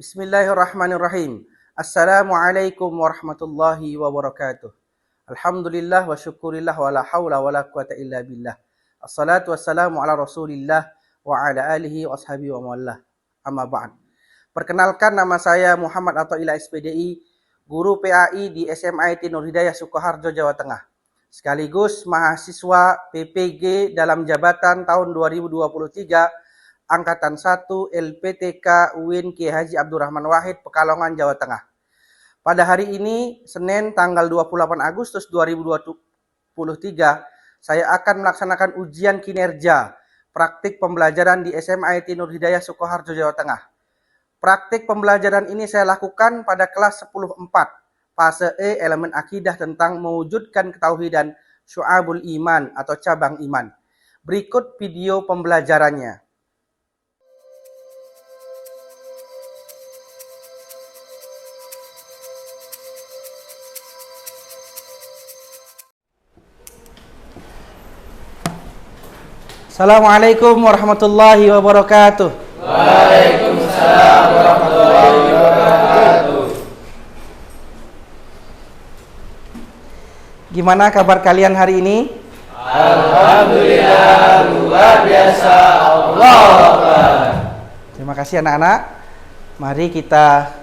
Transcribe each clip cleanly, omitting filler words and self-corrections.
Bismillahirrahmanirrahim. Assalamualaikum warahmatullahi wabarakatuh. Alhamdulillah wa syukurillah wa la hawla wa la quwata illa billah. Assalatu wassalamu ala rasulillah wa ala alihi wa ashabihi wa mawallah. Amma ba'd. Perkenalkan, nama saya Muhammad Athaillah SPDI, guru PAI di SMA IT Nur Hidayah Sukoharjo, Jawa Tengah. Sekaligus mahasiswa PPG dalam jabatan tahun 2023 Angkatan 1 LPTK UIN Kiai Haji Abdurrahman Wahid, Pekalongan, Jawa Tengah. Pada hari ini, Senin tanggal 28 Agustus 2023, saya akan melaksanakan ujian kinerja praktik pembelajaran di SMA IT Nur Hidayah Sukoharjo, Jawa Tengah. Praktik pembelajaran ini saya lakukan pada kelas 10.4, fase E elemen akidah tentang mewujudkan ketauhidan syu'abul iman atau cabang iman. Berikut video pembelajarannya. Assalamualaikum warahmatullahi wabarakatuh. Waalaikumsalam warahmatullahi wabarakatuh. Gimana kabar kalian hari ini? Alhamdulillah, luar biasa. Allahu Akbar. Terima kasih anak-anak. Mari kita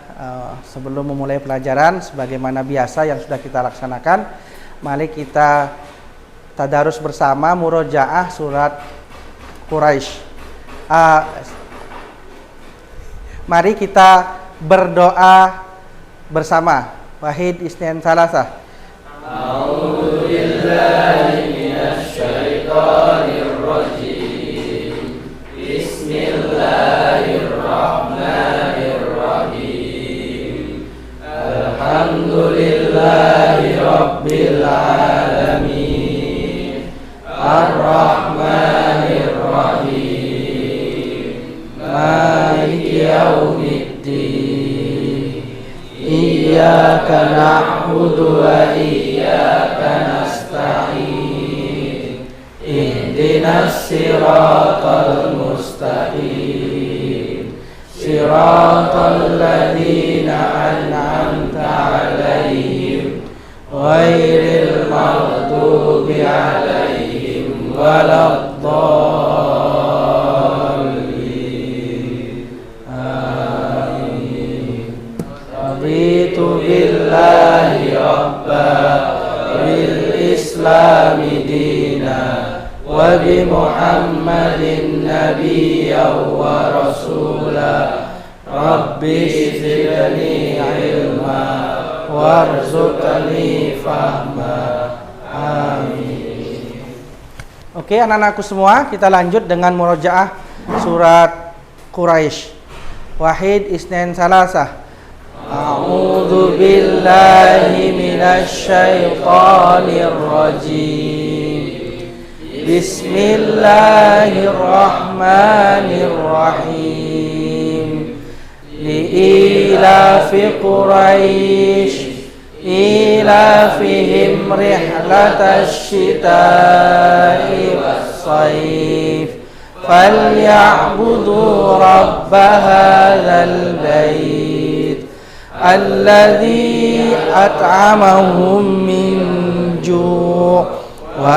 sebelum memulai pelajaran, sebagaimana biasa yang sudah kita laksanakan, mari kita tadarus bersama murojaah surat Quraisy. Mari kita berdoa bersama. Wahid Isnin Salasah. A'udzu billahi minasy syaithanir rajim. Bismillahirrahmanirrahim. Alhamdulillahi rabbil alamin. Ar-Rahmanir Maliki yaumiddin. Iyyaka na'budu wa iyyaka nasta'in. Ihdinas siratal mustaqim. Siratal ladzina an'amta 'alaihim ghairil maghdubi 'alaihim waladdallin. Raditu billahi rabba bil islami dina wa bi muhammadin nabiyyan wa rasula. Rabbi zidni ilma warzuqni fahma. Amin. Oke, anak-anakku semua, kita lanjut dengan murojaah surat Quraisy. Wahid Isnin Salasah. A'udzu billahi minasy syaithanir rajim. Bismillahirrahmanirrahim. Li'ilafi Quraisy ilafihim rihlatash shita'i was-sayf falya'budu rabb hadzal bait alladzi at'amahum min ju' wa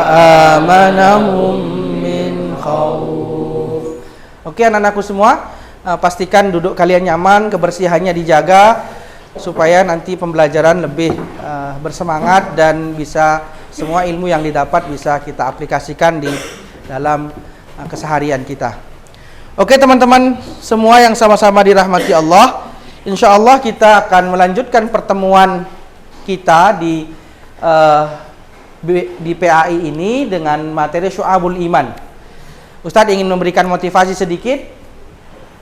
amanahum min khauf. Oke anak-anakku semua, pastikan duduk kalian nyaman, kebersihannya dijaga supaya nanti pembelajaran lebih bersemangat dan bisa semua ilmu yang didapat bisa kita aplikasikan di dalam keseharian kita. Oke teman-teman semua yang sama-sama dirahmati Allah, insya Allah kita akan melanjutkan pertemuan kita di PAI ini dengan materi Syu'abul Iman. Ustadz ingin memberikan motivasi sedikit.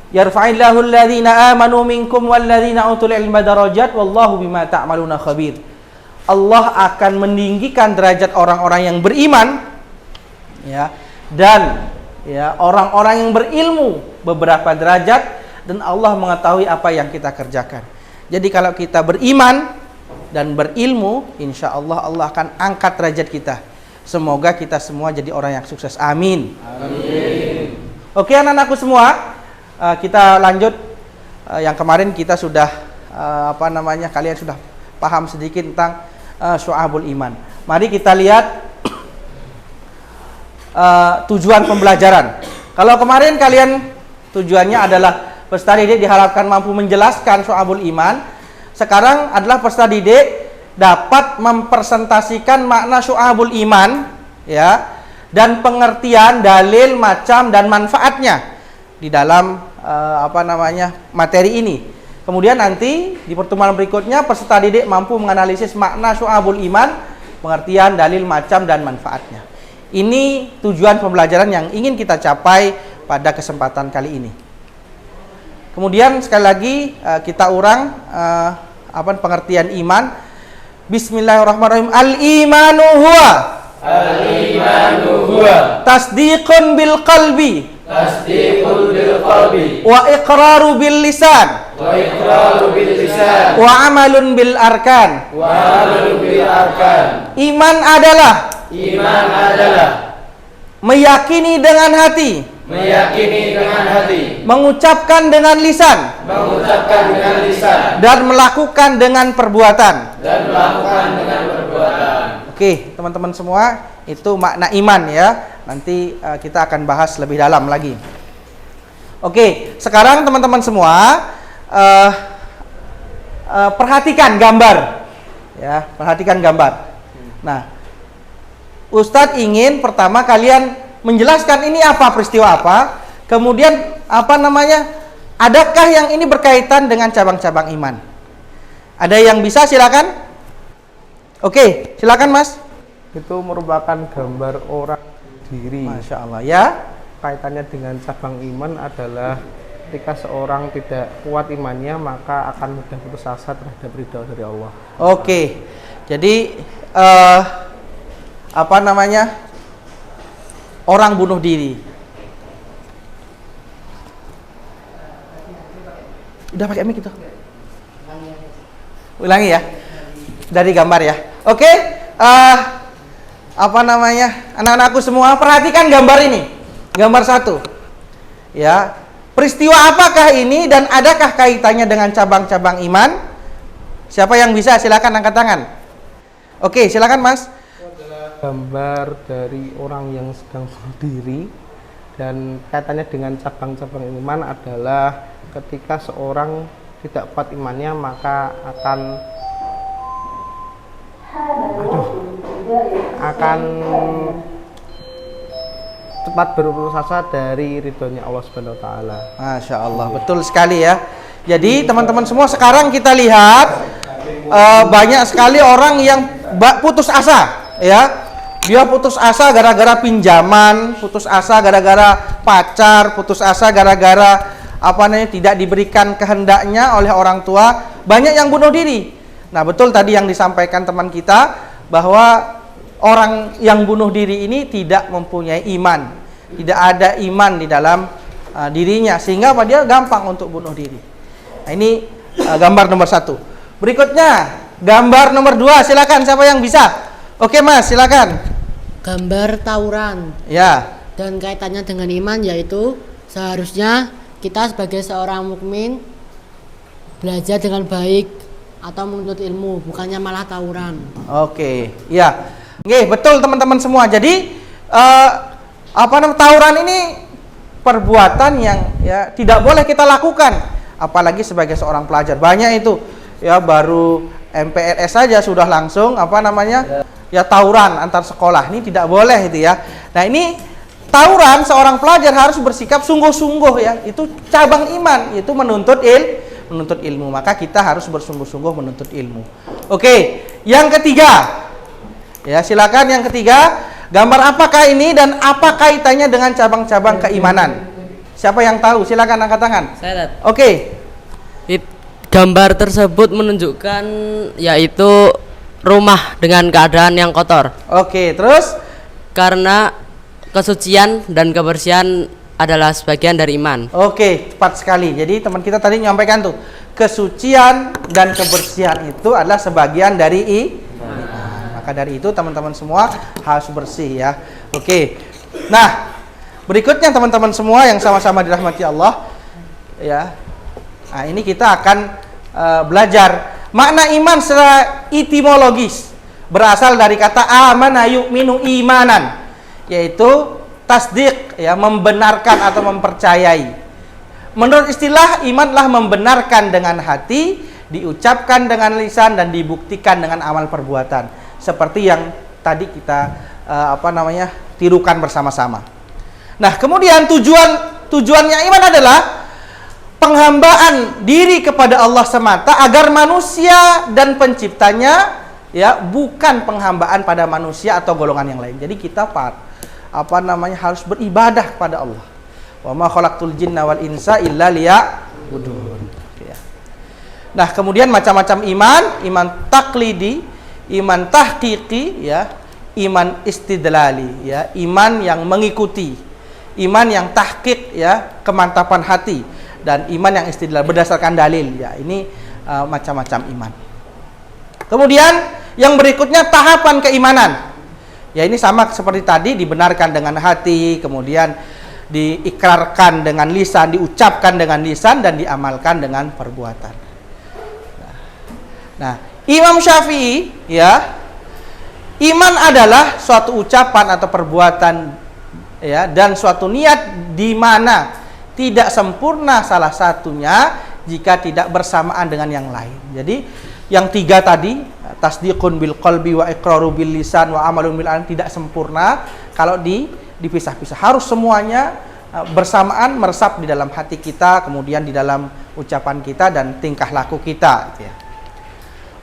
Yarfa'illahu alladhina amanu minkum walladhina utul ilma darajat wallahu bima ta'maluna khabir. Allah akan meninggikan derajat orang-orang yang beriman, ya, dan ya orang-orang yang berilmu beberapa derajat, dan Allah mengetahui apa yang kita kerjakan. Jadi kalau kita beriman dan berilmu, insya Allah Allah akan angkat derajat kita. Semoga kita semua jadi orang yang sukses. Amin. Amin. Oke anak-anakku semua, kita lanjut yang kemarin kita sudah kalian sudah paham sedikit tentang syu'abul iman. Mari kita lihat tujuan pembelajaran. Kalau kemarin kalian tujuannya adalah peserta didik diharapkan mampu menjelaskan syu'abul iman, sekarang adalah peserta didik dapat mempresentasikan makna syu'abul iman, ya, dan pengertian dalil, macam, dan manfaatnya di dalam materi ini. Kemudian nanti di pertemuan berikutnya peserta didik mampu menganalisis makna syu'abul iman, pengertian dalil, macam, dan manfaatnya. Ini tujuan pembelajaran yang ingin kita capai pada kesempatan kali ini. Kemudian sekali lagi kita urang pengertian iman. Bismillahirrahmanirrahim. Al-imanu huwa tasdiqun bil qalbi wa iqraru bil lisan wa amalun bil arkan. Iman adalah meyakini dengan hati, mengucapkan dengan lisan, dan melakukan dengan perbuatan. Oke, teman-teman semua, itu makna iman ya. Nanti kita akan bahas lebih dalam lagi. Oke, sekarang teman-teman semua perhatikan gambar ya, perhatikan gambar. Nah, Ustadz ingin pertama kalian menjelaskan ini apa, peristiwa apa, kemudian adakah yang ini berkaitan dengan cabang-cabang iman. Ada yang bisa, silakan. Oke, silakan Mas. Itu merupakan gambar orang diri. Masya Allah ya. Kaitannya dengan cabang iman adalah ketika seorang tidak kuat imannya, maka akan mudah putus asa terhadap ridha dari Allah. Oke, jadi orang bunuh diri. Udah pakai mic itu. Ulangi ya. Dari gambar ya. Oke, anak-anakku semua perhatikan gambar ini. Gambar 1. Ya. Peristiwa apakah ini dan adakah kaitannya dengan cabang-cabang iman? Siapa yang bisa? Silakan angkat tangan. Oke, silakan Mas. Gambar dari orang yang sedang bunuh diri, dan kaitannya dengan cabang-cabang iman adalah ketika seorang tidak kuat imannya, maka akan cepat berputus asa dari ridhonya Allah Subhanahu wa taala. Masya Allah, betul sekali ya. Jadi teman-teman semua, sekarang kita lihat banyak sekali orang yang putus asa ya. Dia putus asa gara-gara pinjaman, putus asa gara-gara pacar, putus asa gara-gara tidak diberikan kehendaknya oleh orang tua. Banyak yang bunuh diri. Nah, betul tadi yang disampaikan teman kita bahwa orang yang bunuh diri ini tidak mempunyai iman, tidak ada iman di dalam dirinya, sehingga dia gampang untuk bunuh diri. Nah, ini gambar nomor 1. Berikutnya gambar nomor 2. Silakan, siapa yang bisa? Oke Mas, silakan. Gambar tawuran. Ya. Dan kaitannya dengan iman, yaitu seharusnya kita sebagai seorang mukmin belajar dengan baik atau menuntut ilmu, bukannya malah tawuran. Oke, ya. Oke, betul teman-teman semua. Jadi tawuran ini perbuatan yang ya tidak boleh kita lakukan, apalagi sebagai seorang pelajar. Banyak itu ya, baru MPLS saja sudah langsung tawuran antar sekolah. Ini tidak boleh itu ya. Nah, ini tawuran, seorang pelajar harus bersikap sungguh-sungguh ya. Itu cabang iman, itu menuntut ilmu. Maka kita harus bersungguh-sungguh menuntut ilmu. Oke, yang ketiga. Ya, silakan yang ketiga. Gambar apakah ini dan apa kaitannya dengan cabang-cabang keimanan? Siapa yang tahu? Silakan angkat tangan. Saya. Oke. Gambar tersebut menunjukkan yaitu rumah dengan keadaan yang kotor. Oke, terus? Karena kesucian dan kebersihan adalah sebagian dari iman. Oke, tepat sekali. Jadi teman kita tadi menyampaikan tuh, kesucian dan kebersihan itu adalah sebagian dari iman. Maka dari itu teman-teman semua harus bersih ya. Oke. Nah, berikutnya teman-teman semua yang sama-sama dirahmati Allah ya. Nah, ini kita akan belajar makna iman secara etimologis. Berasal dari kata amana yu'minu imanan, yaitu tasdik, ya, membenarkan atau mempercayai. Menurut istilah, imanlah membenarkan dengan hati, diucapkan dengan lisan, dan dibuktikan dengan amal perbuatan. Seperti yang tadi kita tirukan bersama-sama. Nah, kemudian tujuannya iman adalah penghambaan diri kepada Allah semata agar manusia dan penciptanya, ya, bukan penghambaan pada manusia atau golongan yang lain. Jadi kita harus beribadah kepada Allah. Wa ma khalaqtul jinna wal insa illa liya'budun. Ya. Nah, kemudian macam-macam iman taklidi, iman tahqiqi, ya, iman istidlali, ya, iman yang mengikuti, iman yang tahqiq, ya, kemantapan hati, dan iman yang istidlal berdasarkan dalil, ya. Ini macam-macam iman. Kemudian yang berikutnya tahapan keimanan. Ya, ini sama seperti tadi, dibenarkan dengan hati, kemudian diikrarkan dengan lisan, diucapkan dengan lisan, dan diamalkan dengan perbuatan. Nah, Imam Syafi'i, ya, iman adalah suatu ucapan atau perbuatan, ya, dan suatu niat di mana tidak sempurna salah satunya jika tidak bersamaan dengan yang lain. Jadi yang tiga tadi, tasdiqun bil qalbi wa iqraru bil lisan wa amalun bil an, tidak sempurna kalau dipisah-pisah. Harus semuanya bersamaan, meresap di dalam hati kita, kemudian di dalam ucapan kita dan tingkah laku kita, gitu ya.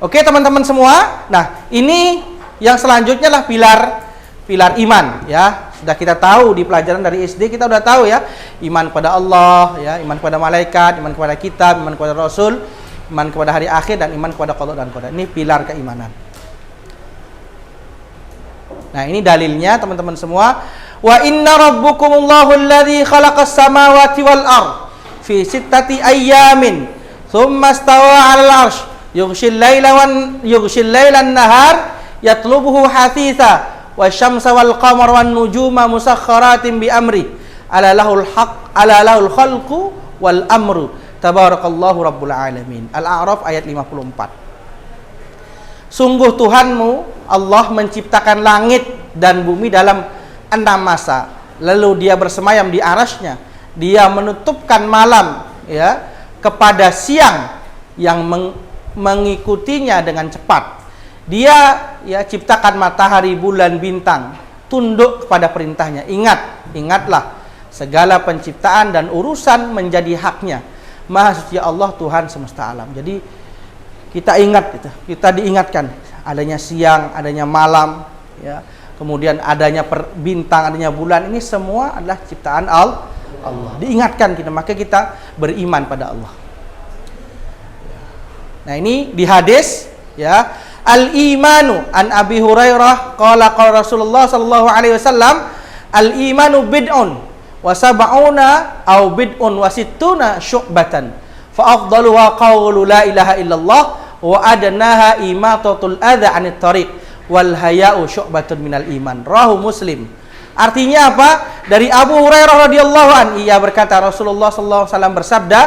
Oke, teman-teman semua. Nah, ini yang selanjutnya lah pilar iman, ya. Sudah kita tahu di pelajaran dari SD, kita sudah tahu, ya, iman kepada Allah, ya, iman kepada malaikat, iman kepada kitab, iman kepada rasul, iman kepada hari akhir, dan iman kepada qada dan qadar. Ini pilar keimanan. Nah, ini dalilnya, teman-teman semua. Wa inna rabbukumullahu alladzi khalaqas samawati wal ard fi sittati ayyamin thumma stawa 'alal 'arsy yughshil laila an-nahar yatlubuhu hathitha wasyamsa wal qamara wan nujuma musakhkharatin bi amri ala lahul khalqu wal amru tabarakallahu rabbul alamin. Al-A'raf ayat 54. Sungguh Tuhanmu Allah menciptakan langit dan bumi dalam 6 masa, lalu Dia bersemayam di arasy-Nya. Dia menutupkan malam, ya, kepada siang yang mengikutinya dengan cepat. Dia, ya, ciptakan matahari, bulan, bintang, tunduk kepada perintahnya. Ingatlah segala penciptaan dan urusan menjadi haknya. Maha suci Allah Tuhan semesta alam. Jadi kita ingat itu, kita diingatkan adanya siang, adanya malam, ya, kemudian adanya bintang, adanya bulan, ini semua adalah ciptaan Allah. Diingatkan kita, maka kita beriman pada Allah. Nah, ini di hadis, ya, al-imanu an Abi Hurairah qala Rasulullah sallallahu alaihi wasallam al-imanu bid'un wa sab'una aw bid'un wa sittuna syu'batan fa afdaluha qawlu la ilaha illallah wa adnaha imatatul adza 'anit thariq wal haya'u syu'batun minal iman. Rahu Muslim. Artinya apa? Dari Abu Hurairah radhiyallahu anhu, ia berkata, Rasulullah sallallahu alaihi wasallam bersabda,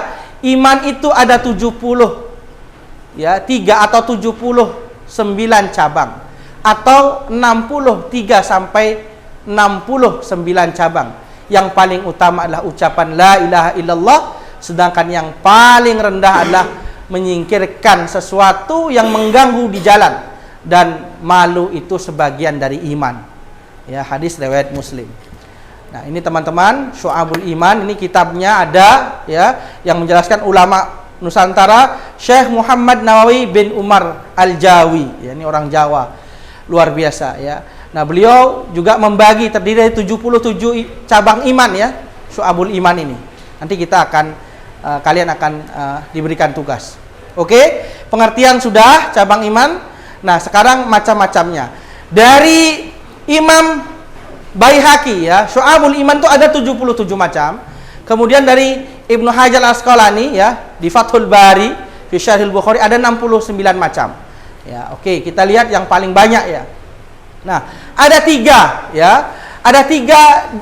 iman itu ada 70, ya, 3 atau 79 cabang, atau 63 sampai 69 cabang. Yang paling utama adalah ucapan la ilaha illallah, sedangkan yang paling rendah adalah menyingkirkan sesuatu yang mengganggu di jalan, dan malu itu sebagian dari iman. Ya, hadis riwayat Muslim. Nah, ini teman-teman, Syu'abul Iman, ini kitabnya ada, ya, yang menjelaskan ulama Nusantara, Syekh Muhammad Nawawi bin Umar Al-Jawi, ya, ini orang Jawa, luar biasa, ya. Nah, beliau juga membagi, terdiri dari 77 cabang iman, ya, Syu'abul Iman ini. Nanti kita akan kalian akan diberikan tugas. Oke, pengertian sudah cabang iman. Nah, sekarang macam-macamnya. Dari Imam Baihaqi, ya, Syu'abul Iman itu ada 77 macam. Kemudian dari Ibnu Hajar Al-Asqalani, ya, di Fathul Bari fi Syarhil Bukhari ada 69 macam. Ya, oke, kita lihat yang paling banyak, ya. Nah, ada 3, ya. Ada 3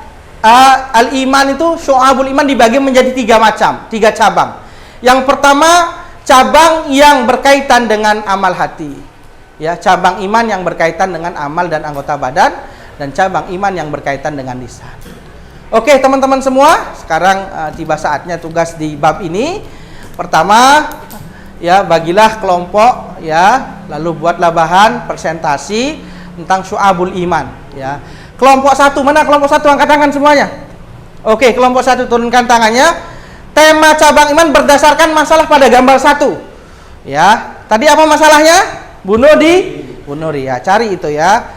al-iman itu, Syu'abul Iman dibagi menjadi 3 macam, 3 cabang. Yang pertama, cabang yang berkaitan dengan amal hati. Ya, cabang iman yang berkaitan dengan amal dan anggota badan, dan cabang iman yang berkaitan dengan lisan. Oke, teman-teman semua, sekarang tiba saatnya tugas di bab ini. Pertama, ya, bagilah kelompok, ya, lalu buatlah bahan presentasi tentang syu'abul iman, ya. Kelompok 1, mana kelompok 1? Angkat tangan semuanya. Oke, kelompok 1 turunkan tangannya. Tema cabang iman berdasarkan masalah pada gambar 1. Ya, tadi apa masalahnya? Bunuh Nuri, ya. Cari itu ya,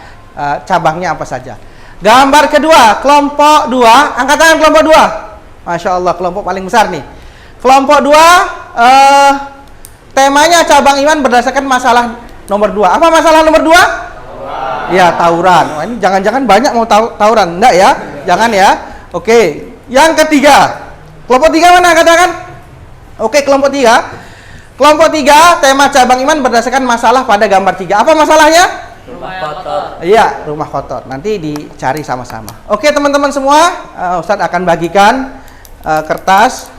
cabangnya apa saja. Gambar kedua, kelompok 2, angkat tangan kelompok 2. Masya Allah, kelompok paling besar nih. Kelompok 2, temanya cabang iman berdasarkan masalah nomor 2. Apa masalah nomor 2? Ya, tawuran. Wah, ini jangan-jangan banyak mau tawuran. Enggak ya? Jangan ya. Oke. Yang ketiga, kelompok 3 mana katakan? Oke, kelompok 3. Kelompok 3, tema cabang iman berdasarkan masalah pada gambar 3. Apa masalahnya? Rumah kotor. Iya, rumah kotor. Nanti dicari sama-sama. Oke, teman-teman semua, Ustadz akan bagikan kertas.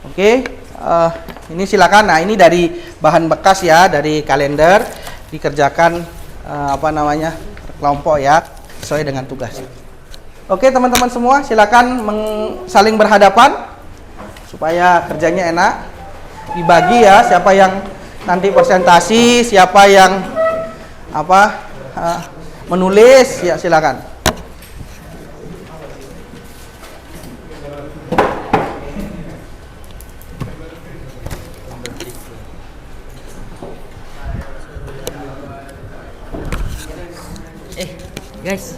Oke, ini silakan. Nah, ini dari bahan bekas ya, dari kalender, dikerjakan kelompok ya, sesuai dengan tugas. Oke, teman-teman semua, silakan saling berhadapan supaya kerjanya enak. Dibagi ya, siapa yang nanti presentasi, siapa yang menulis, ya silakan. Guys,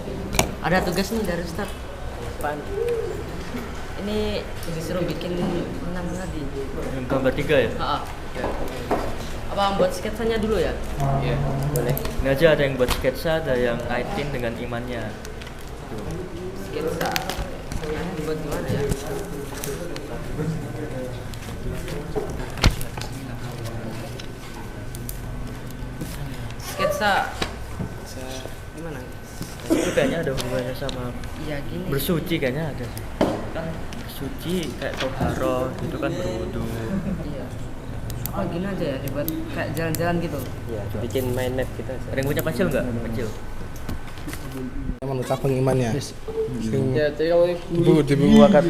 ada tugas nih dari Ustaz. Ini disuruh bikin 6 tadi. Gambar 3 ya? Apa buat sketsanya dulu ya? Iya, boleh. Ini aja ada yang buat sketsa, ada yang kaitin dengan imannya. Sketsa. Buat gimana ya? Sketsa. Gimana? Itu kayaknya ada hubungannya sama Iya gini. bersuci kayaknya ada sih. Kan bersuci kayak toharo itu kan berwudu. Iya. Apa gini aja ya, dibuat kayak jalan-jalan gitu. Iya, bikin mind map kita. Ada yang punya pensil enggak? Pensil. Teman cabang imannya. Ya, jadi kamu Di buku akad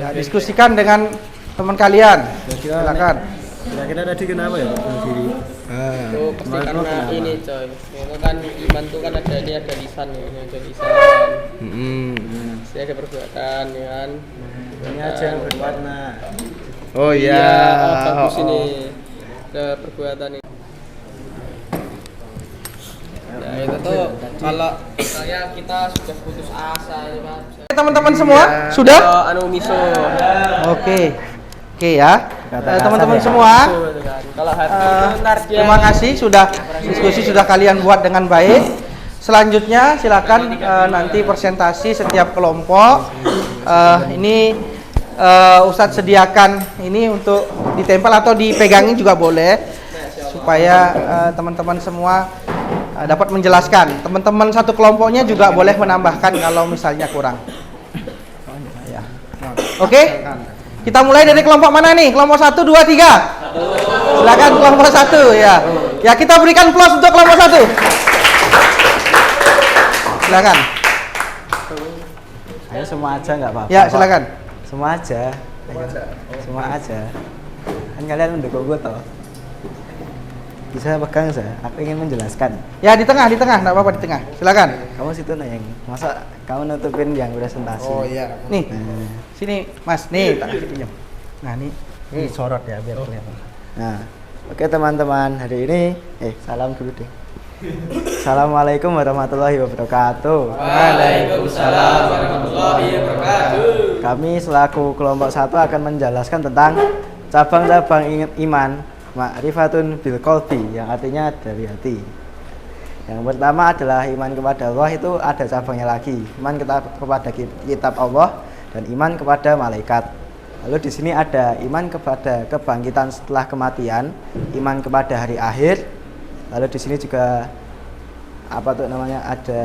Ya, diskusikan dengan teman kalian. Silakan. kira-kira tadi kenapa ya bunuh diri? Oh, pasti karena ini coy. Itu kan iman tuh kan ada lisan ya, ada lisan. Pasti ada perbuatan ya kan. Ini aja yang berwarna. Oh iya. Bagus ini. Ada perbuatan ini. Nah, itu tuh kalau misalnya kita sudah putus asa ya kan. Teman-teman semua sudah? Anu miso. Oke ya. Teman-teman semua, Kalau hati itu ntar dia terima kasih sudah diskusi sudah kalian buat dengan baik. Selanjutnya silakan nanti presentasi setiap kelompok. Ini Ustadz sediakan ini untuk ditempel atau dipegangin juga boleh supaya teman-teman semua dapat menjelaskan. Teman-teman satu kelompoknya juga boleh menambahkan kalau misalnya kurang. Ya. Oke? Kita mulai dari kelompok mana nih? Kelompok 1, 2, 3. Silakan kelompok 1 ya. Ya, kita berikan plus untuk kelompok 1. Silakan. Ayo semua aja nggak apa-apa. Ya, silakan. Semua aja. Semua aja. Kan kalian mendukung gue toh. Bisa pegang saya. Aku ingin menjelaskan. Ya, di tengah, enggak apa-apa di tengah. Silakan. Kamu situ Neng. Masa kamu nutupin yang presentasi? Oh iya. Nih, Nah, sini Mas, nih tak pinjam. Nah, nih disorot ya biar kelihatan. nah. Oke teman-teman, hari ini salam dulu deh. Assalamualaikum warahmatullahi wabarakatuh. Waalaikumsalam warahmatullahi wabarakatuh. Kami selaku kelompok 1 akan menjelaskan tentang cabang-cabang iman ma'rifatun bil qalbi, yang artinya dari hati. Yang pertama adalah iman kepada Allah, itu ada cabangnya lagi. Iman kepada kitab Allah dan iman kepada malaikat. Lalu di sini ada iman kepada kebangkitan setelah kematian, iman kepada hari akhir. Lalu di sini juga ada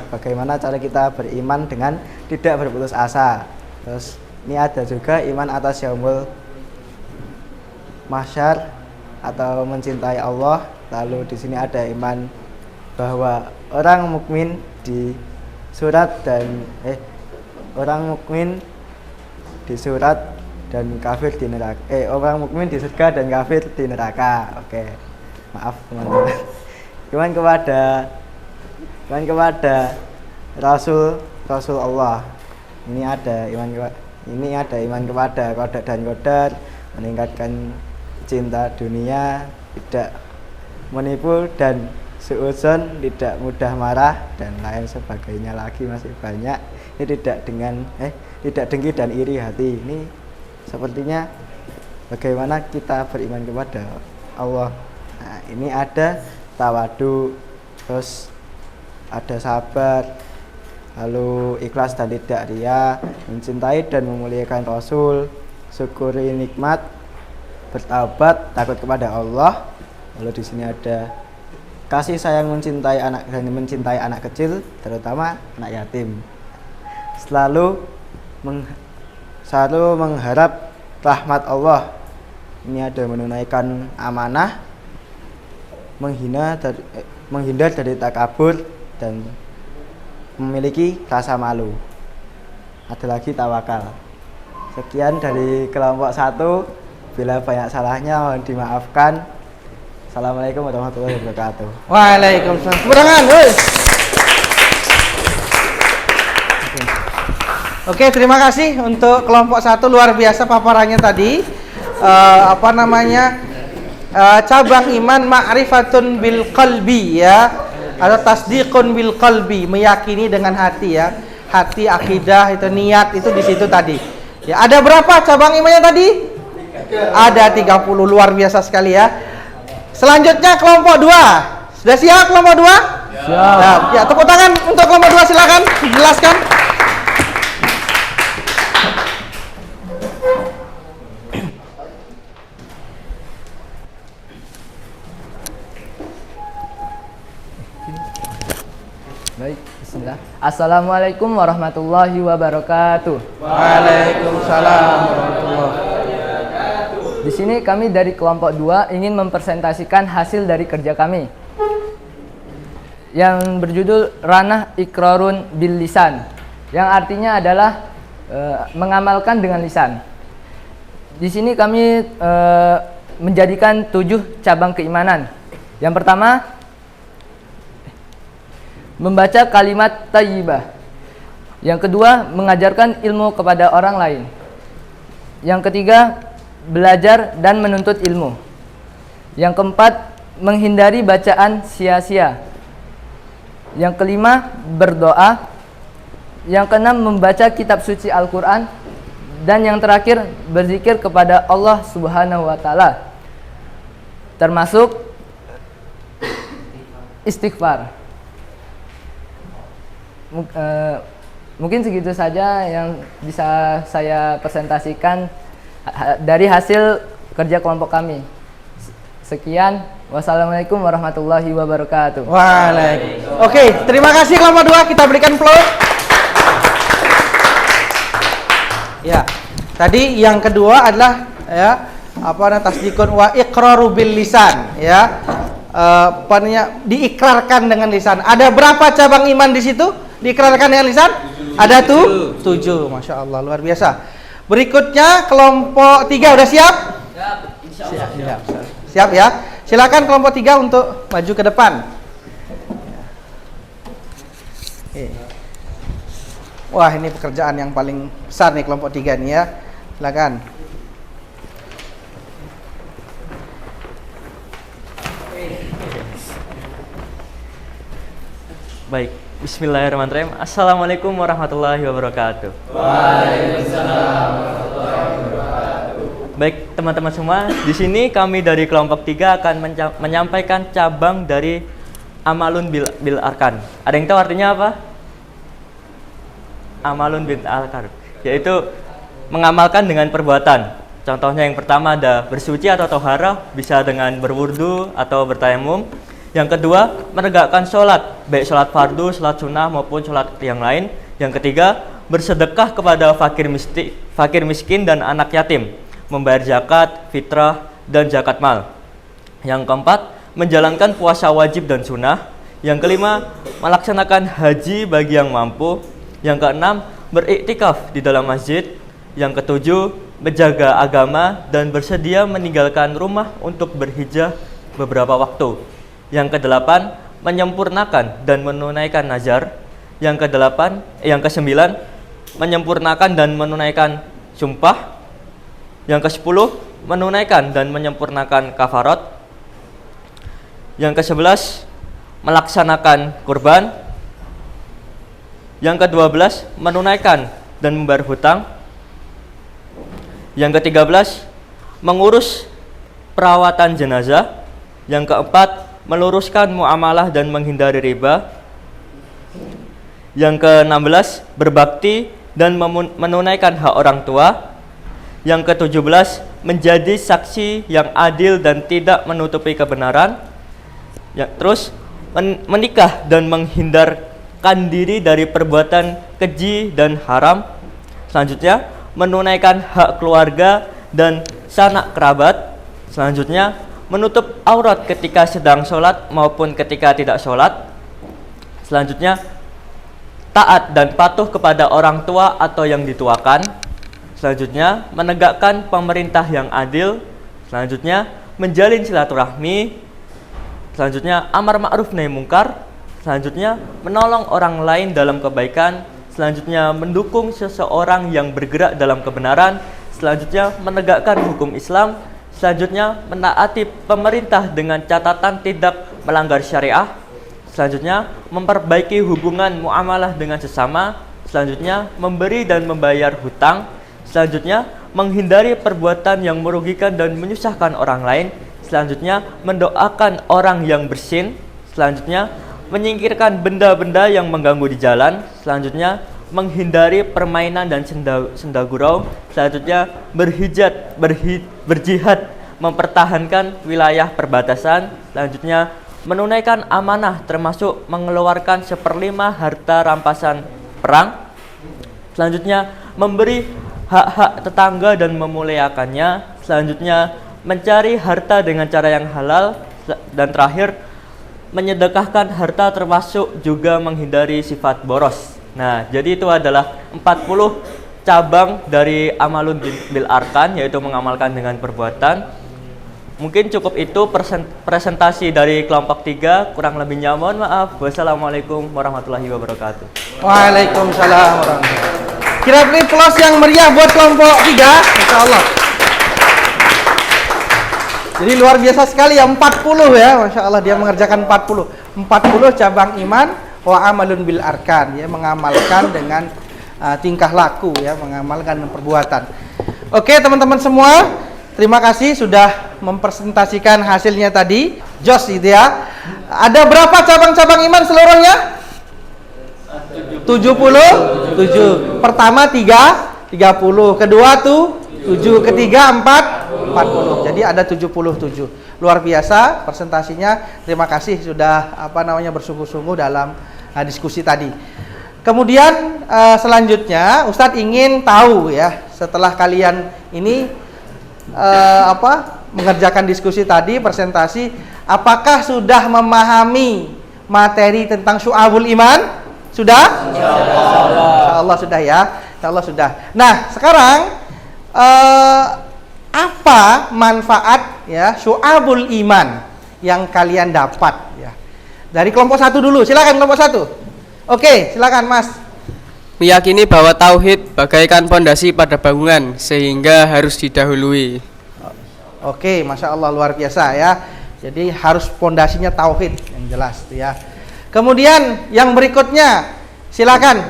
bagaimana cara kita beriman dengan tidak berputus asa. Terus ini ada juga iman atas yaumul mahsyar atau mencintai Allah. Lalu di sini ada iman bahwa orang mukmin di surat dan orang mukmin di surat dan kafir di neraka. Orang mukmin di surga dan kafir di neraka. Oke. Maaf teman-teman. Iman kepada Rasul Allah. Ini ada iman kepada qada dan qadar, meningkatkan cinta dunia, tidak menipu dan suudzon, tidak mudah marah dan lain sebagainya lagi masih banyak. Ini tidak dengki dan iri hati. Ini sepertinya bagaimana kita beriman kepada Allah. Nah, ini ada tawadu, terus ada sabar, lalu ikhlas dan tidak ria, mencintai dan memuliakan Rasul, syukuri nikmat, bertaubat, takut kepada Allah. Lalu di sini ada kasih sayang, mencintai anak kecil, terutama anak yatim. Selalu mengharap rahmat Allah. Ini ada menunaikan amanah, menghindar dari takabur dan memiliki rasa malu. Ada lagi tawakal. Sekian dari kelompok 1. Bila banyak salahnya mohon dimaafkan. Assalamualaikum warahmatullahi wabarakatuh. Waalaikumsalam. Tepuk woi. Oke, terima kasih untuk kelompok 1, luar biasa paparannya tadi. Cabang iman ma'rifatun bil qalbi ya, atau tasdiqun bil qalbi, meyakini dengan hati ya. Hati, akidah, itu niat, itu di situ tadi. Ya, ada berapa cabang imannya tadi? Ada 30, luar biasa sekali ya. Selanjutnya kelompok 2. Sudah siap kelompok 2? Siap. Ya, tepuk tangan untuk kelompok 2, silakan dijelaskan. Baik, bismillah. Assalamualaikum warahmatullahi wabarakatuh. Waalaikumsalam warahmatullahi wabarakatuh. Di sini kami dari kelompok 2 ingin mempresentasikan hasil dari kerja kami yang berjudul Ranah Iqrarun bil Lisan, yang artinya adalah mengamalkan dengan lisan. Di sini kami menjadikan 7 cabang keimanan. Yang pertama, membaca kalimat thayyibah. Yang kedua, mengajarkan ilmu kepada orang lain. Yang ketiga, belajar dan menuntut ilmu. Yang keempat, menghindari bacaan sia-sia. Yang kelima, berdoa. Yang keenam, membaca kitab suci Al-Quran. Dan yang terakhir, berzikir kepada Allah Subhanahu wa Ta'ala, termasuk istighfar. Mungkin segitu saja yang bisa saya presentasikan dari hasil kerja kelompok kami. Sekian, wassalamualaikum warahmatullahi wabarakatuh. Waalaikumsalam. Oke, terima kasih kelompok 2, kita berikan applause. Ya, tadi yang kedua adalah ya tasdikun wa iqraru bil lisan ya. Diikrarkan dengan lisan. Ada berapa cabang iman di situ? Diikrarkan dengan lisan? Ada 7. Masya Allah, luar biasa. Berikutnya kelompok 3 udah siap? Siap ya. Silakan kelompok 3 untuk maju ke depan. Wah, ini pekerjaan yang paling besar nih kelompok 3 nih ya. Silakan. Baik, bismillahirrahmanirrahim. Assalamualaikum warahmatullahi wabarakatuh. Waalaikumsalam warahmatullahi wabarakatuh. Baik, teman-teman semua, di sini kami dari kelompok 3 akan menyampaikan cabang dari amalun bil arkan. Ada yang tahu artinya apa? Amalun bil arkan, yaitu mengamalkan dengan perbuatan. Contohnya yang pertama ada bersuci atau toharah, bisa dengan berwudu atau bertayamum. Yang kedua, menegakkan sholat, baik sholat fardu, sholat sunnah maupun sholat yang lain. Yang ketiga, bersedekah kepada fakir miskin dan anak yatim, membayar zakat, fitrah, dan zakat mal. Yang keempat, menjalankan puasa wajib dan sunnah. Yang kelima, melaksanakan haji bagi yang mampu. Yang keenam, beriktikaf di dalam masjid. Yang ketujuh, menjaga agama dan bersedia meninggalkan rumah untuk berhijrah beberapa waktu. Yang kedelapan, menyempurnakan dan menunaikan nazar. Yang kesembilan, menyempurnakan dan menunaikan sumpah. Yang kesepuluh, menunaikan dan menyempurnakan kafarat. Yang kesebelas, melaksanakan kurban. Yang kedua belas, menunaikan dan membayar hutang. Yang ke-13, mengurus perawatan jenazah. Yang keempat, meluruskan muamalah dan menghindari riba. Yang ke-16, berbakti dan menunaikan hak orang tua. Yang ke-17, menjadi saksi yang adil dan tidak menutupi kebenaran. Terus menikah dan menghindarkan diri dari perbuatan keji dan haram. Selanjutnya, menunaikan hak keluarga dan sanak kerabat. Selanjutnya, menutup aurat ketika sedang sholat maupun ketika tidak sholat. Selanjutnya, taat dan patuh kepada orang tua atau yang dituakan. Selanjutnya, menegakkan pemerintah yang adil. Selanjutnya, menjalin silaturahmi. Selanjutnya, amar ma'ruf nahi mungkar. Selanjutnya, menolong orang lain dalam kebaikan. Selanjutnya, mendukung seseorang yang bergerak dalam kebenaran. Selanjutnya, menegakkan hukum Islam. Selanjutnya, menaati pemerintah dengan catatan tidak melanggar syariah. Selanjutnya, memperbaiki hubungan muamalah dengan sesama. Selanjutnya, memberi dan membayar hutang. Selanjutnya, menghindari perbuatan yang merugikan dan menyusahkan orang lain. Selanjutnya, mendoakan orang yang bersin. Selanjutnya, menyingkirkan benda-benda yang mengganggu di jalan. Selanjutnya, menghindari permainan dan senda gurau. Selanjutnya, berjihad mempertahankan wilayah perbatasan. Selanjutnya, menunaikan amanah termasuk mengeluarkan 1/5 harta rampasan perang. Selanjutnya, memberi hak-hak tetangga dan memuliakannya. Selanjutnya, mencari harta dengan cara yang halal. Dan terakhir, menyedekahkan harta termasuk juga menghindari sifat boros. Nah, jadi itu adalah 40 cabang dari amalun bil arkan, yaitu mengamalkan dengan perbuatan. Mungkin cukup itu presentasi dari kelompok 3. Kurang lebihnya mohon maaf. Wassalamualaikum warahmatullahi wabarakatuh. Waalaikumsalam warahmatullahi wabarakatuh. Kira-kira plus yang meriah buat kelompok 3, Insya Allah. Jadi luar biasa sekali ya, 40 ya, Masya Allah dia mengerjakan 40 cabang iman wa amalun bil arkan, ya, mengamalkan dengan tingkah laku, ya, mengamalkan dengan perbuatan. Oke teman-teman semua, terima kasih sudah mempresentasikan hasilnya tadi. Jos gitu ya. Ada berapa cabang-cabang iman seluruhnya? 77. Pertama 30, kedua tuh 7, ketiga 40. Jadi ada 77. Luar biasa presentasinya. Terima kasih sudah bersungguh-sungguh dalam diskusi tadi. Kemudian selanjutnya Ustadz ingin tahu ya, setelah kalian ini mengerjakan diskusi tadi, presentasi, apakah sudah memahami materi tentang syu'abul iman? Sudah? Insyaallah sudah ya. Insyaallah sudah. Nah, sekarang apa manfaat ya syu'abul iman yang kalian dapat ya? Dari kelompok 1 dulu. Silakan kelompok 1. Oke, silakan Mas. Meyakini bahwa tauhid bagaikan pondasi pada bangunan sehingga harus didahului. Oke, Masya Allah luar biasa ya. Jadi harus pondasinya tauhid yang jelas ya. Kemudian yang berikutnya, silakan.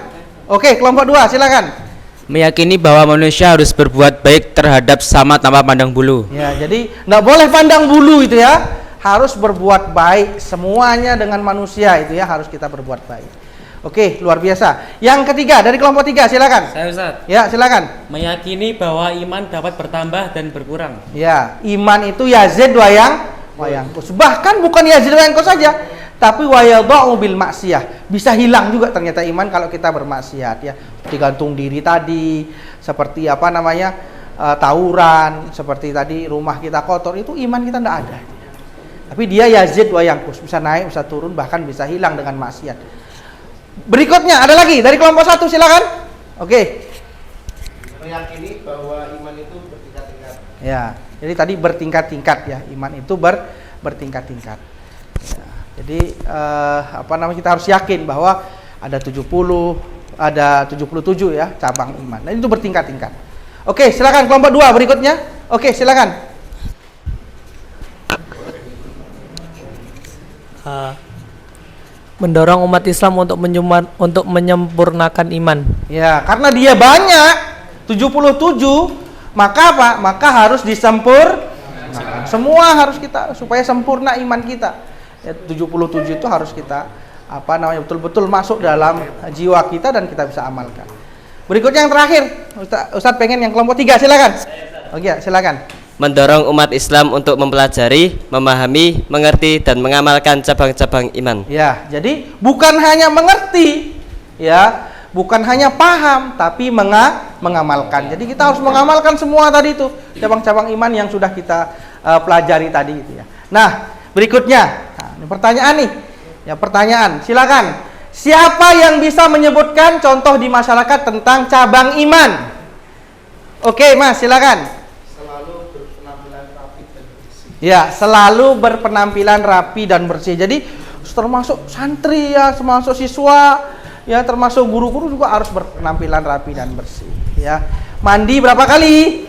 Oke, kelompok 2, silakan. Meyakini bahwa manusia harus berbuat baik terhadap sesama tanpa pandang bulu. Ya, jadi nggak boleh pandang bulu itu ya. Harus berbuat baik semuanya dengan manusia itu ya, harus kita berbuat baik. Oke, luar biasa. Yang ketiga dari kelompok 3, silakan. Saya Ustaz. Ya, silakan. Meyakini bahwa iman dapat bertambah dan berkurang. Ya, iman itu yazid wa wa yanqus. Bahkan bukan yazid wa yanqus saja, tapi wa yadha'u bil maksiyah. Bisa hilang juga ternyata iman kalau kita bermaksiat ya. Seperti gantung diri tadi, seperti apa namanya? Tawuran, seperti tadi rumah kita kotor, itu iman kita tidak ada. Tapi dia yazid wa yanqus, bisa naik, bisa turun, bahkan bisa hilang dengan maksiat. Berikutnya ada lagi dari kelompok 1, silakan. Oke. Meyakini bahwa iman itu bertingkat-tingkat. Ya, jadi tadi bertingkat-tingkat ya, iman itu bertingkat-tingkat. Ya, jadi apa namanya, kita harus yakin bahwa ada 70, ada 77 ya cabang iman. Nah, itu bertingkat-tingkat. Oke, silakan kelompok 2 berikutnya. Oke, silakan. Mendorong umat Islam untuk menyempurnakan iman. Ya, karena dia banyak 77, maka apa? Maka harus disempurnakan. Semua harus kita supaya sempurna iman kita. Ya, 77 itu harus kita apa namanya betul-betul masuk dalam jiwa kita dan kita bisa amalkan. Berikutnya yang terakhir, Ustaz pengen yang kelompok 3, silakan. Oke, silakan. Mendorong umat Islam untuk mempelajari, memahami, mengerti, dan mengamalkan cabang-cabang iman. Ya, jadi bukan hanya mengerti, ya, bukan hanya paham, tapi mengamalkan. Jadi kita harus mengamalkan semua tadi itu cabang-cabang iman yang sudah kita pelajari tadi itu ya. Nah, berikutnya, ini pertanyaan nih, ya pertanyaan, silakan. Siapa yang bisa menyebutkan contoh di masyarakat tentang cabang iman? Oke, Mas, silakan. Ya, selalu berpenampilan rapi dan bersih. Jadi termasuk santri ya, termasuk siswa ya, termasuk guru-guru juga harus berpenampilan rapi dan bersih ya. Mandi berapa kali?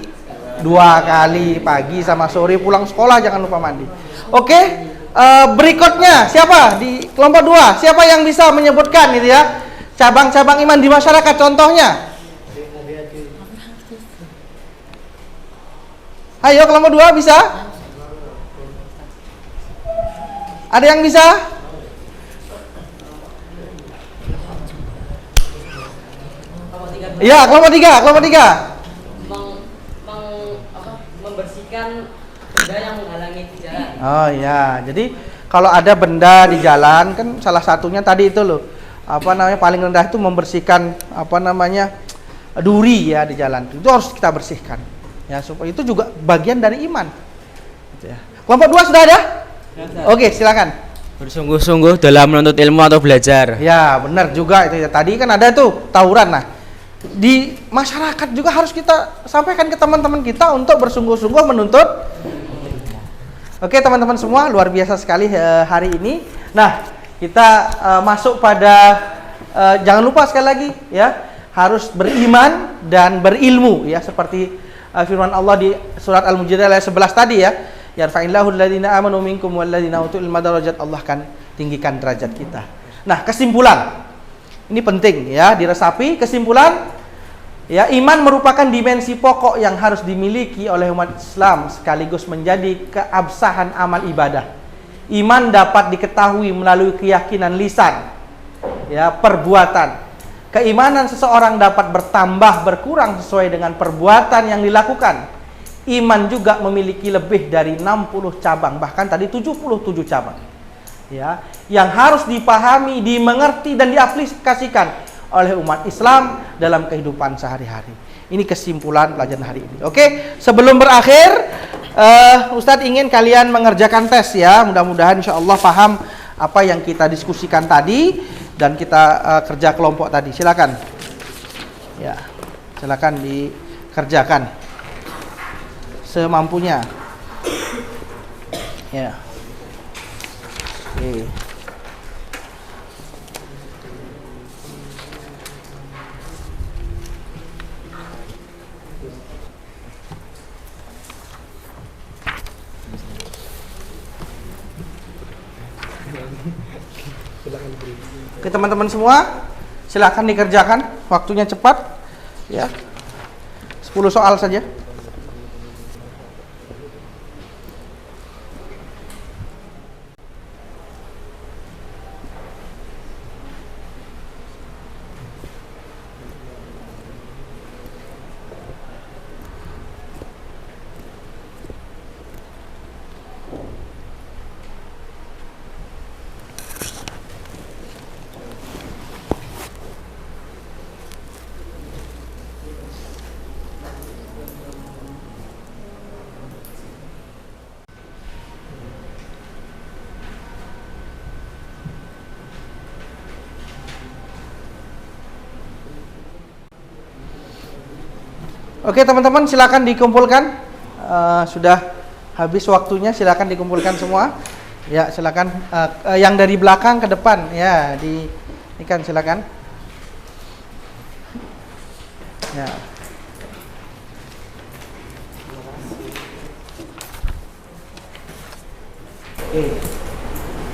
2 kali, pagi sama sore, pulang sekolah jangan lupa mandi. Oke, berikutnya siapa di kelompok 2? Siapa yang bisa menyebutkan gitu ya cabang-cabang iman di masyarakat contohnya? Ayo kelompok 2 bisa? Ada yang bisa? Iya, kelompok 3. Membersihkan benda yang menghalangi di jalan. Oh iya, jadi kalau ada benda di jalan kan salah satunya tadi itu loh. Apa namanya paling rendah itu membersihkan apa namanya duri ya di jalan. Itu harus kita bersihkan. Ya, supaya itu juga bagian dari iman. Gitu ya. Kelompok 2 sudah ada? Oke, silakan. Bersungguh-sungguh dalam menuntut ilmu atau belajar. Ya, benar juga itu ya. Tadi kan ada tuh tawuran. Nah, di masyarakat juga harus kita sampaikan ke teman-teman kita untuk bersungguh-sungguh menuntut. Oke, teman-teman semua, luar biasa sekali hari ini. Nah, kita masuk pada jangan lupa sekali lagi ya, harus beriman dan berilmu ya, seperti firman Allah di surat Al-Mujadilah ayat 11 tadi ya. Yarfa'illahu alladziina aamanu minkum walladziina utul ilma darajat. Allah akan tinggikan derajat kita. Nah, kesimpulan. Ini penting ya, diresapi. Kesimpulan ya, iman merupakan dimensi pokok yang harus dimiliki oleh umat Islam sekaligus menjadi keabsahan amal ibadah. Iman dapat diketahui melalui keyakinan lisan, ya, perbuatan. Keimanan seseorang dapat bertambah berkurang sesuai dengan perbuatan yang dilakukan. Iman juga memiliki lebih dari 60 cabang, bahkan tadi 77 cabang. Ya, yang harus dipahami, dimengerti dan diaplikasikan oleh umat Islam dalam kehidupan sehari-hari. Ini kesimpulan pelajaran hari ini. Oke, sebelum berakhir, Ustadz ingin kalian mengerjakan tes ya. Mudah-mudahan insyaallah paham apa yang kita diskusikan tadi dan kita kerja kelompok tadi. Silakan. Ya, silakan dikerjakan semampunya. Ya. Oke. Oke, teman-teman semua, silakan dikerjakan, waktunya cepat ya. 10 soal saja. Oke teman-teman, silakan dikumpulkan. Sudah habis waktunya, silakan dikumpulkan semua. Ya, silakan yang dari belakang ke depan ya, ini kan silakan. Ya. Oke.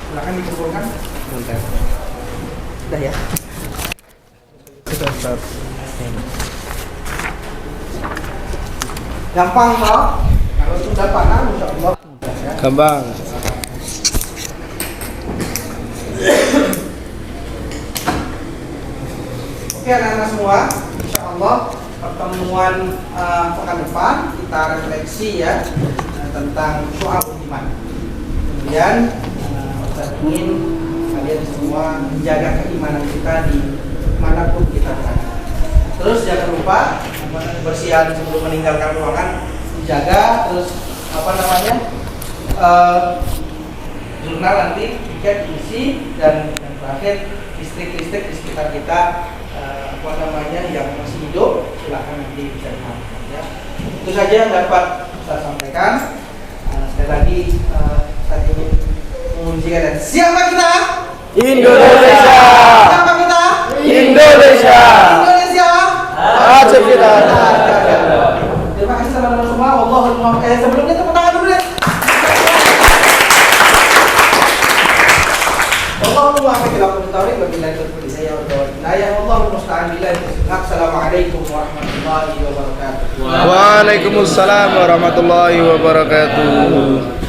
Silakan dikumpulkan. Bentar. Sudah ya. Sudah, Ustaz. Gampang toh? Kalau sudah paham insyaallah mudah ya. Gampang. Oke anak-anak semua, insyaallah pertemuan pekan depan kita refleksi ya tentang syu'abul iman. Kemudian Ustaz ingin kalian semua menjaga keimanan kita di manapun kita berada. Terus jangan lupa kebersihan sebelum meninggalkan ruangan dijaga. Terus jurnal nanti tiket diisi, dan yang terakhir listrik di sekitar kita yang masih hidup silakan nanti bisa dimanfaatkan ya. Itu saja yang dapat saya sampaikan. Sekali lagi saya ingin mengujikan dan siapa kita? Indonesia. Siapa kita? Indonesia. Indonesia. Wajib kita. Terima kasih teman-teman semua. Sebelumnya tepuk tangan dulu deh. Assalamualaikum warahmatullahi wabarakatuh. Waalaikumsalam warahmatullahi wabarakatuh.